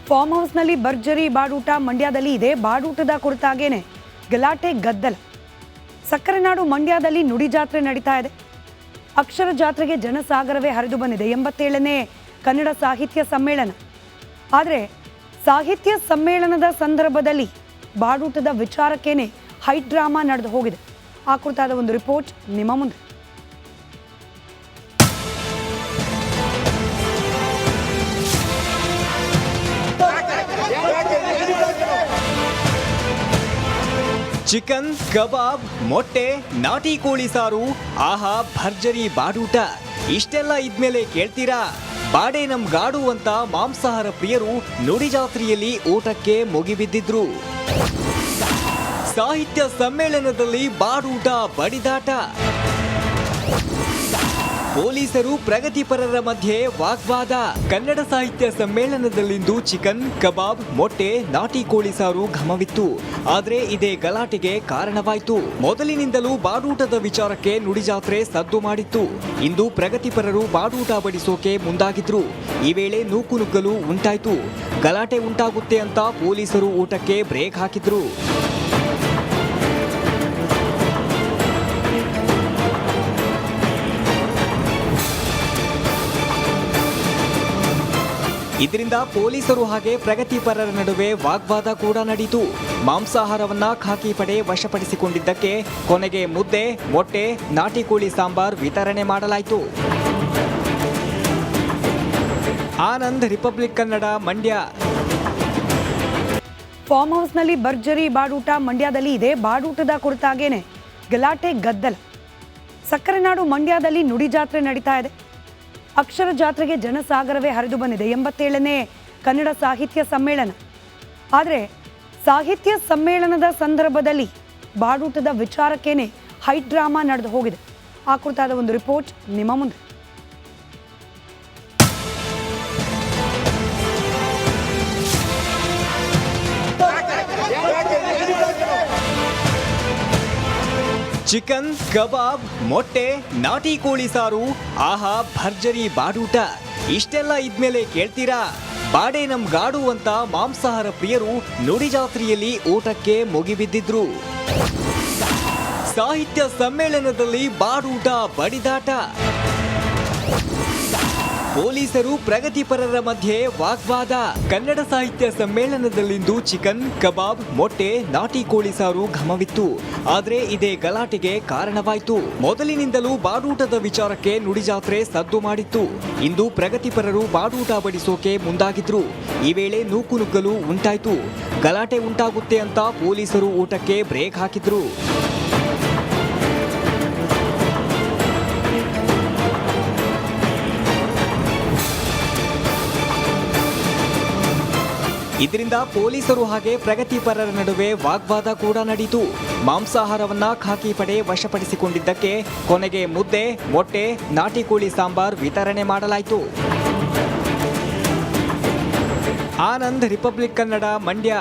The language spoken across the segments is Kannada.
ಫಾರ್ಮ್ ಹೌಸ್ನಲ್ಲಿ ಭರ್ಜರಿ ಬಾಡೂಟ ಮಂಡ್ಯದಲ್ಲಿ ಇದೆ. ಬಾಡೂಟದ ಕುರಿತಾಗೇನೆ ಗಲಾಟೆ ಗದ್ದಲ. ಸಕ್ಕರೆ ನಾಡು ಮಂಡ್ಯದಲ್ಲಿ ನುಡಿ ಜಾತ್ರೆ ನಡೀತಾ ಇದೆ. ಅಕ್ಷರ ಜಾತ್ರೆಗೆ ಜನಸಾಗರವೇ ಹರಿದು ಬಂದಿದೆ. 87ನೇ ಕನ್ನಡ ಸಾಹಿತ್ಯ ಸಮ್ಮೇಳನ. ಆದರೆ ಸಾಹಿತ್ಯ ಸಮ್ಮೇಳನದ ಸಂದರ್ಭದಲ್ಲಿ ಬಾಡೂಟದ ವಿಚಾರಕ್ಕೇನೆ ಹೈ ಡ್ರಾಮಾ ನಡೆದು ಹೋಗಿದೆ. ಆ ಕುರಿತಾದ ಒಂದು ರಿಪೋರ್ಟ್ ನಿಮ್ಮ ಮುಂದೆ. ಚಿಕನ್, ಕಬಾಬ್, ಮೊಟ್ಟೆ, ನಾಟಿ ಕೋಳಿ ಸಾರು, ಆಹಾ ಭರ್ಜರಿ ಬಾಡೂಟ. ಇಷ್ಟೆಲ್ಲ ಇದ್ಮೇಲೆ ಕೇಳ್ತೀರಾ? ಬಾಡೆ ನಮ್ ಗಾಡು ಅಂತ ಮಾಂಸಾಹಾರ ಪ್ರಿಯರು ನುಡಿ ಜಾತ್ರೆಯಲ್ಲಿ ಊಟಕ್ಕೆ ಮುಗಿಬಿದ್ದಿದ್ರು. ಸಾಹಿತ್ಯ ಸಮ್ಮೇಳನದಲ್ಲಿ ಬಾಡೂಟ ಬಡಿದಾಟ. ಪೊಲೀಸರು ಪ್ರಗತಿಪರರ ಮಧ್ಯೆ ವಾಗ್ವಾದ. ಕನ್ನಡ ಸಾಹಿತ್ಯ ಸಮ್ಮೇಳನದಲ್ಲಿಂದು ಚಿಕನ್, ಕಬಾಬ್, ಮೊಟ್ಟೆ, ನಾಟಿ ಕೋಳಿ ಸಾರು ಘಮವಿತ್ತು. ಆದ್ರೆ ಇದೇ ಗಲಾಟೆಗೆ ಕಾರಣವಾಯಿತು. ಮೊದಲಿನಿಂದಲೂ ಬಾಡೂಟದ ವಿಚಾರಕ್ಕೆ ನುಡಿಜಾತ್ರೆ ಸದ್ದು ಮಾಡಿತ್ತು. ಇಂದು ಪ್ರಗತಿಪರರು ಬಾಡೂಟ ಬಡಿಸೋಕೆ ಮುಂದಾಗಿದ್ರು. ಈ ವೇಳೆ ನೂಕುನುಗ್ಗಲು ಉಂಟಾಯ್ತು. ಗಲಾಟೆ ಉಂಟಾಗುತ್ತೆ ಅಂತ ಪೊಲೀಸರು ಊಟಕ್ಕೆ ಬ್ರೇಕ್ ಹಾಕಿದ್ರು. ಇದರಿಂದ ಪೊಲೀಸರು ಹಾಗೆ ಪ್ರಗತಿಪರರ ನಡುವೆ ವಾಗ್ವಾದ ಕೂಡ ನಡೆಯಿತು. ಮಾಂಸಾಹಾರವನ್ನ ಖಾಕಿ ಪಡೆ ವಶಪಡಿಸಿಕೊಂಡಿದ್ದಕ್ಕೆ ಕೊನೆಗೆ ಮುದ್ದೆ, ಮೊಟ್ಟೆ, ನಾಟಿ ಕೋಳಿ ಸಾಂಬಾರ್ ವಿತರಣೆ ಮಾಡಲಾಯಿತು. ಆನಂದ್, ರಿಪಬ್ಲಿಕ್ ಕನ್ನಡ, ಮಂಡ್ಯ. ಫಾರ್ಮ್ ಹೌಸ್ನಲ್ಲಿ ಭರ್ಜರಿ ಬಾಡೂಟ ಮಂಡ್ಯದಲ್ಲಿ ಇದೆ. ಬಾಡೂಟದ ಕುರಿತಾಗೇನೆ ಗಲಾಟೆ ಗದ್ದಲ. ಸಕ್ಕರೆ ನಾಡು ಮಂಡ್ಯದಲ್ಲಿ ನುಡಿ ಜಾತ್ರೆ ನಡೀತಾ ಇದೆ. ಅಕ್ಷರ ಜಾತ್ರೆಗೆ ಜನಸಾಗರವೇ ಹರಿದು ಬಂದಿದೆ. 87ನೇ ಕನ್ನಡ ಸಾಹಿತ್ಯ ಸಮ್ಮೇಳನ. ಆದರೆ ಸಾಹಿತ್ಯ ಸಮ್ಮೇಳನದ ಸಂದರ್ಭದಲ್ಲಿ ಬಾಡೂಟದ ವಿಚಾರಕ್ಕೇನೆ ಹೈ ಡ್ರಾಮಾ ನಡೆದು ಹೋಗಿದೆ. ಆ ಕುರಿತಾದ ಒಂದು ರಿಪೋರ್ಟ್ ನಿಮ್ಮ ಮುಂದೆ. ಚಿಕನ್, ಕಬಾಬ್, ಮೊಟ್ಟೆ, ನಾಟಿ ಕೋಳಿ ಸಾರು, ಆಹಾ ಭರ್ಜರಿ ಬಾಡೂಟ. ಇಷ್ಟೆಲ್ಲ ಇದ್ಮೇಲೆ ಕೇಳ್ತೀರಾ? ಬಾಡೆ ನಮ್ ಗಾಡು ಅಂತ ಮಾಂಸಾಹಾರ ಪ್ರಿಯರು ನುಡಿ ಜಾತ್ರೆಯಲ್ಲಿ ಊಟಕ್ಕೆ ಮುಗಿಬಿದ್ದಿದ್ರು. ಸಾಹಿತ್ಯ ಸಮ್ಮೇಳನದಲ್ಲಿ ಬಾಡೂಟ ಬಡಿದಾಟ. ಪೊಲೀಸರು ಪ್ರಗತಿಪರರ ಮಧ್ಯೆ ವಾಗ್ವಾದ. ಕನ್ನಡ ಸಾಹಿತ್ಯ ಸಮ್ಮೇಳನದಲ್ಲಿಂದು ಚಿಕನ್, ಕಬಾಬ್, ಮೊಟ್ಟೆ, ನಾಟಿ ಕೋಳಿ ಸಾರು ಘಮವಿತ್ತು. ಆದ್ರೆ ಇದೇ ಗಲಾಟೆಗೆ ಕಾರಣವಾಯಿತು. ಮೊದಲಿನಿಂದಲೂ ಬಾಡೂಟದ ವಿಚಾರಕ್ಕೆ ನುಡಿಜಾತ್ರೆ ಸದ್ದು ಮಾಡಿತ್ತು. ಇಂದು ಪ್ರಗತಿಪರರು ಬಾಡೂಟ ಬಡಿಸೋಕೆ ಮುಂದಾಗಿದ್ರು. ಈ ವೇಳೆ ನೂಕುನುಗ್ಗಲು ಉಂಟಾಯ್ತು. ಗಲಾಟೆ ಉಂಟಾಗುತ್ತೆ ಅಂತ ಪೊಲೀಸರು ಊಟಕ್ಕೆ ಬ್ರೇಕ್ ಹಾಕಿದ್ರು. ಇದರಿಂದ ಪೊಲೀಸರು ಹಾಗೆ ಪ್ರಗತಿಪರರ ನಡುವೆ ವಾಗ್ವಾದ ಕೂಡ ನಡೆಯಿತು. ಮಾಂಸಾಹಾರವನ್ನ ಖಾಕಿ ಪಡೆ ವಶಪಡಿಸಿಕೊಂಡಿದ್ದಕ್ಕೆ ಕೊನೆಗೆ ಮುದ್ದೆ, ಮೊಟ್ಟೆ, ನಾಟಿ ಕೋಳಿ ಸಾಂಬಾರ್ ವಿತರಣೆ ಮಾಡಲಾಯಿತು. ಆನಂದ್, ರಿಪಬ್ಲಿಕ್ ಕನ್ನಡ, ಮಂಡ್ಯ.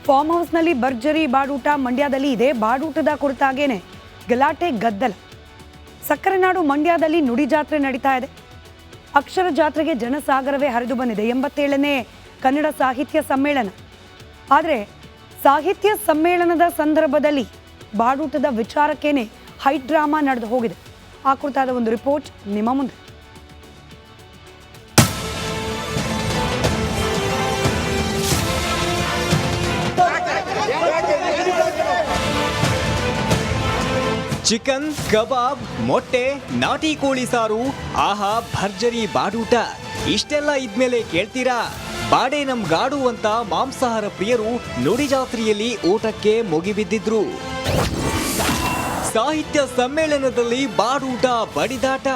ಫಾರ್ಮ್ ಹೌಸ್ನಲ್ಲಿ ಭರ್ಜರಿ ಬಾಡೂಟ ಮಂಡ್ಯದಲ್ಲಿ ಇದೆ. ಬಾಡೂಟದ ಕುರಿತಾಗೇನೆ ಗಲಾಟೆ ಗದ್ದಲ. ಸಕ್ಕರೆ ನಾಡು ಮಂಡ್ಯದಲ್ಲಿ ನುಡಿ ಜಾತ್ರೆ ನಡೀತಾ ಇದೆ. ಅಕ್ಷರ ಜಾತ್ರೆಗೆ ಜನಸಾಗರವೇ ಹರಿದು ಬಂದಿದೆ. 87ನೇ ಕನ್ನಡ ಸಾಹಿತ್ಯ ಸಮ್ಮೇಳನ. ಆದರೆ ಸಾಹಿತ್ಯ ಸಮ್ಮೇಳನದ ಸಂದರ್ಭದಲ್ಲಿ ಬಾಡೂಟದ ವಿಚಾರಕ್ಕೇನೆ ಹೈ ಡ್ರಾಮಾ ನಡೆದು ಹೋಗಿದೆ. ಆ ಕುರಿತಾದ ಒಂದು ರಿಪೋರ್ಟ್ ನಿಮ್ಮ ಮುಂದೆ. ಚಿಕನ್, ಕಬಾಬ್, ಮೊಟ್ಟೆ, ನಾಟಿ ಕೋಳಿ ಸಾರು, ಆಹಾ ಭರ್ಜರಿ ಬಾಡೂಟ. ಇಷ್ಟೆಲ್ಲ ಇದ್ಮೇಲೆ ಕೇಳ್ತೀರಾ? ಬಾಡೆ ನಮ್ ಗಾಡು ಅಂತ ಮಾಂಸಾಹಾರ ಪ್ರಿಯರು ನುಡಿ ಜಾತ್ರೆಯಲ್ಲಿ ಊಟಕ್ಕೆ ಮುಗಿಬಿದ್ದಿದ್ರು. ಸಾಹಿತ್ಯ ಸಮ್ಮೇಳನದಲ್ಲಿ ಬಾಡೂಟ ಬಡಿದಾಟ.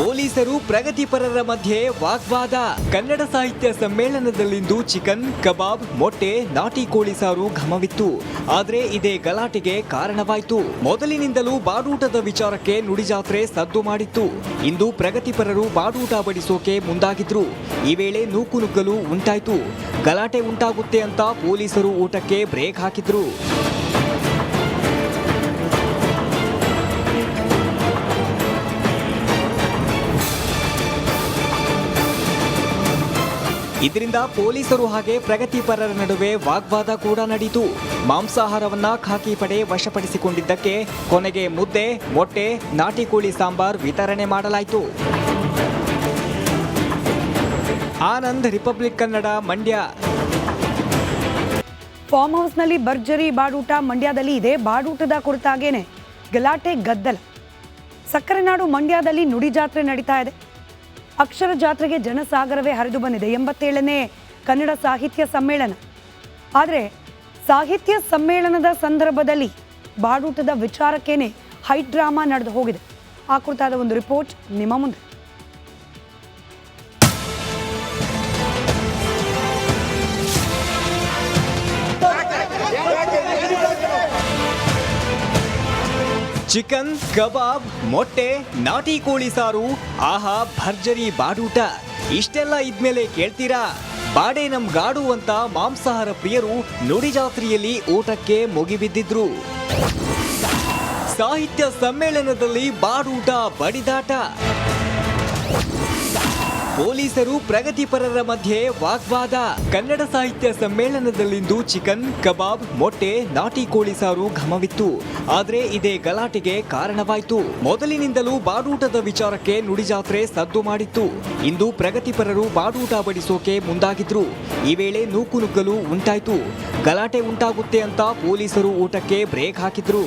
ಪೊಲೀಸರು ಪ್ರಗತಿಪರರ ಮಧ್ಯೆ ವಾಗ್ವಾದ. ಕನ್ನಡ ಸಾಹಿತ್ಯ ಸಮ್ಮೇಳನದಲ್ಲಿಂದು ಚಿಕನ್, ಕಬಾಬ್, ಮೊಟ್ಟೆ, ನಾಟಿ ಕೋಳಿ ಸಾರು ಘಮವಿತ್ತು. ಆದ್ರೆ ಇದೇ ಗಲಾಟೆಗೆ ಕಾರಣವಾಯಿತು. ಮೊದಲಿನಿಂದಲೂ ಬಾಡೂಟದ ವಿಚಾರಕ್ಕೆ ನುಡಿಜಾತ್ರೆ ಸದ್ದು ಮಾಡಿತ್ತು. ಇಂದು ಪ್ರಗತಿಪರರು ಬಾಡೂಟ ಬಡಿಸೋಕೆ ಮುಂದಾಗಿದ್ರು. ಈ ವೇಳೆ ನೂಕುನುಗ್ಗಲು ಉಂಟಾಯ್ತು. ಗಲಾಟೆ ಉಂಟಾಗುತ್ತೆ ಅಂತ ಪೊಲೀಸರು ಊಟಕ್ಕೆ ಬ್ರೇಕ್ ಹಾಕಿದ್ರು. ಇದರಿಂದ ಪೊಲೀಸರು ಹಾಗೆ ಪ್ರಗತಿಪರರ ನಡುವೆ ವಾಗ್ವಾದ ಕೂಡ ನಡೆಯಿತು. ಮಾಂಸಾಹಾರವನ್ನ ಖಾಕಿ ಪಡೆ ವಶಪಡಿಸಿಕೊಂಡಿದ್ದಕ್ಕೆ ಕೊನೆಗೆ ಮುದ್ದೆ, ಮೊಟ್ಟೆ, ನಾಟಿ ಕೋಳಿ ಸಾಂಬಾರ್ ವಿತರಣೆ ಮಾಡಲಾಯಿತು. ಆನಂದ್, ರಿಪಬ್ಲಿಕ್ ಕನ್ನಡ, ಮಂಡ್ಯ. ಫಾರ್ಮ್ ಹೌಸ್ನಲ್ಲಿ ಭರ್ಜರಿ ಬಾಡೂಟ ಮಂಡ್ಯದಲ್ಲಿ ಇದೆ. ಬಾಡೂಟದ ಕುರಿತಾಗೇನೆ ಗಲಾಟೆ ಗದ್ದಲ. ಸಕ್ಕರೆ ನಾಡು ಮಂಡ್ಯದಲ್ಲಿ ನುಡಿ ಜಾತ್ರೆ ನಡೀತಾ ಇದೆ. ಅಕ್ಷರ ಜಾತ್ರೆಗೆ ಜನಸಾಗರವೇ ಹರಿದು ಬಂದಿದೆ. 87ನೇ ಕನ್ನಡ ಸಾಹಿತ್ಯ ಸಮ್ಮೇಳನ. ಆದರೆ ಸಾಹಿತ್ಯ ಸಮ್ಮೇಳನದ ಸಂದರ್ಭದಲ್ಲಿ ಬಾಡೂಟದ ವಿಚಾರಕ್ಕೇನೆ ಹೈ ಡ್ರಾಮಾ ನಡೆದು ಹೋಗಿದೆ. ಆ ಕುರಿತಾದ ಒಂದು ರಿಪೋರ್ಟ್ ನಿಮ್ಮ ಮುಂದೆ. ಚಿಕನ್, ಕಬಾಬ್, ಮೊಟ್ಟೆ, ನಾಟಿ ಕೋಳಿ ಸಾರು, ಆಹಾ ಭರ್ಜರಿ ಬಾಡೂಟ. ಇಷ್ಟೆಲ್ಲ ಇದ್ಮೇಲೆ ಕೇಳ್ತೀರಾ ಬಾಡೆ ನಮ್ ಗಾಡು ಅಂತ ಮಾಂಸಾಹಾರ ಪ್ರಿಯರು ನುಡಿ ಜಾತ್ರೆಯಲ್ಲಿ ಊಟಕ್ಕೆ ಮುಗಿಬಿದ್ದಿದ್ರು. ಸಾಹಿತ್ಯ ಸಮ್ಮೇಳನದಲ್ಲಿ ಬಾಡೂಟ ಬಡಿದಾಟ. ಪೊಲೀಸರು ಪ್ರಗತಿಪರರ ಮಧ್ಯೆ ವಾಗ್ವಾದ. ಕನ್ನಡ ಸಾಹಿತ್ಯ ಸಮ್ಮೇಳನದಲ್ಲಿಂದು ಚಿಕನ್, ಕಬಾಬ್, ಮೊಟ್ಟೆ, ನಾಟಿ ಕೋಳಿ ಸಾರು ಘಮವಿತ್ತು. ಆದ್ರೆ ಇದೇ ಗಲಾಟೆಗೆ ಕಾರಣವಾಯಿತು. ಮೊದಲಿನಿಂದಲೂ ಬಾಡೂಟದ ವಿಚಾರಕ್ಕೆ ನುಡಿಜಾತ್ರೆ ಸದ್ದು ಮಾಡಿತ್ತು. ಇಂದು ಪ್ರಗತಿಪರರು ಬಾಡೂಟ ಬಡಿಸೋಕೆ ಮುಂದಾಗಿದ್ರು. ಈ ವೇಳೆ ನೂಕುನುಗ್ಗಲು ಉಂಟಾಯ್ತು. ಗಲಾಟೆ ಉಂಟಾಗುತ್ತೆ ಅಂತ ಪೊಲೀಸರು ಊಟಕ್ಕೆ ಬ್ರೇಕ್ ಹಾಕಿದ್ರು.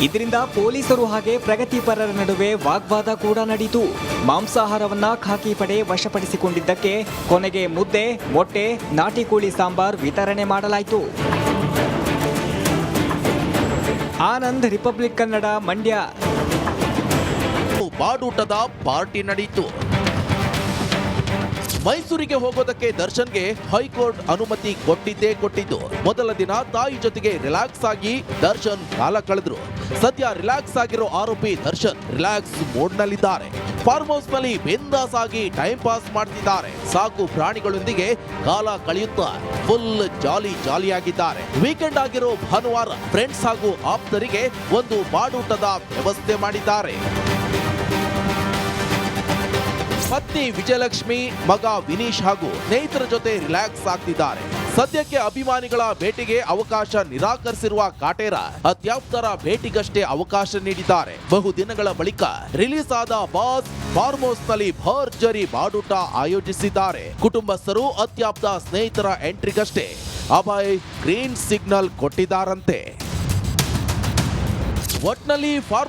ಇದರಿಂದ ಪೊಲೀಸರು ಹಾಗೆ ಪ್ರಗತಿಪರರ ನಡುವೆ ವಾಗ್ವಾದ ಕೂಡ ನಡೆಯಿತು. ಮಾಂಸಾಹಾರವನ್ನ ಖಾಕಿ ಪಡೆ ವಶಪಡಿಸಿಕೊಂಡಿದ್ದಕ್ಕೆ ಕೊನೆಗೆ ಮುದ್ದೆ, ಮೊಟ್ಟೆ, ನಾಟಿ ಕೋಳಿ ಸಾಂಬಾರ್ ವಿತರಣೆ ಮಾಡಲಾಯಿತು. ಆನಂದ್, ರಿಪಬ್ಲಿಕ್ ಕನ್ನಡ, ಮಂಡ್ಯ. ಬಾಡೂಟದ ಪಾರ್ಟಿ ನಡೆಯಿತು. ಮೈಸೂರಿಗೆ ಹೋಗೋದಕ್ಕೆ ದರ್ಶನ್ಗೆ ಹೈಕೋರ್ಟ್ ಅನುಮತಿ ಕೊಟ್ಟಿದ್ದು. ಮೊದಲ ದಿನ ತಾಯಿ ಜೊತೆಗೆ ರಿಲ್ಯಾಕ್ಸ್ ಆಗಿ ದರ್ಶನ್ ಕಾಲ ಕಳೆದ್ರು. ಸದ್ಯ ರಿಲ್ಯಾಕ್ಸ್ ಆಗಿರೋ ಆರೋಪಿ ದರ್ಶನ್ ರಿಲ್ಯಾಕ್ಸ್ ಮೋಡ್ ನಲ್ಲಿದ್ದಾರೆ. ಫಾರ್ಮ್ ಹೌಸ್ ನಲ್ಲಿ ಬಿಂದಾಸ್ ಆಗಿ ಟೈಮ್ ಪಾಸ್ ಮಾಡ್ತಿದ್ದಾರೆ. ಸಾಕು ಪ್ರಾಣಿಗಳೊಂದಿಗೆ ಕಾಲ ಕಳೆಯುತ್ತಾ ಫುಲ್ ಜಾಲಿಯಾಗಿದ್ದಾರೆ. ವೀಕೆಂಡ್ ಆಗಿರೋ ಭಾನುವಾರ ಫ್ರೆಂಡ್ಸ್ ಹಾಗೂ ಆಪ್ತರಿಗೆ ಒಂದು ಬಾಡೂಟದ ವ್ಯವಸ್ಥೆ ಮಾಡಿದ್ದಾರೆ. ಪತ್ನಿ ವಿಜಯಲಕ್ಷ್ಮಿ, ಮಗ ವಿನೀಶ್ ಹಾಗೂ ಸ್ನೇಹಿತರ ಜೊತೆ ರಿಲ್ಯಾಕ್ಸ್ ಆಗ್ತಿದ್ದಾರೆ. ಸದ್ಯಕ್ಕೆ ಅಭಿಮಾನಿಗಳ ಭೇಟಿಗೆ ಅವಕಾಶ ನಿರಾಕರಿಸಿರುವ ಕಾಟೇರ ಅತ್ಯಾಪ್ತರ ಭೇಟಿಗಷ್ಟೇ ಅವಕಾಶ ನೀಡಿದ್ದಾರೆ. ಬಹುದಿನಗಳ ಬಳಿಕ ರಿಲೀಸ್ ಆದ ಬಾಸ್ ಫಾರ್ಮ್ ಹೌಸ್ ನಲ್ಲಿ ಭರ್ಜರಿ ಬಾಡೂಟ ಆಯೋಜಿಸಿದ್ದಾರೆ. ಕುಟುಂಬಸ್ಥರು, ಅತ್ಯಾಪ್ತ ಸ್ನೇಹಿತರ ಎಂಟ್ರಿಗಷ್ಟೇ ಅಭಯ್ ಗ್ರೀನ್ ಸಿಗ್ನಲ್ ಕೊಟ್ಟಿದ್ದಾರಂತೆ. ಒಟ್ನಲ್ಲಿ ಫಾರ್ಮ್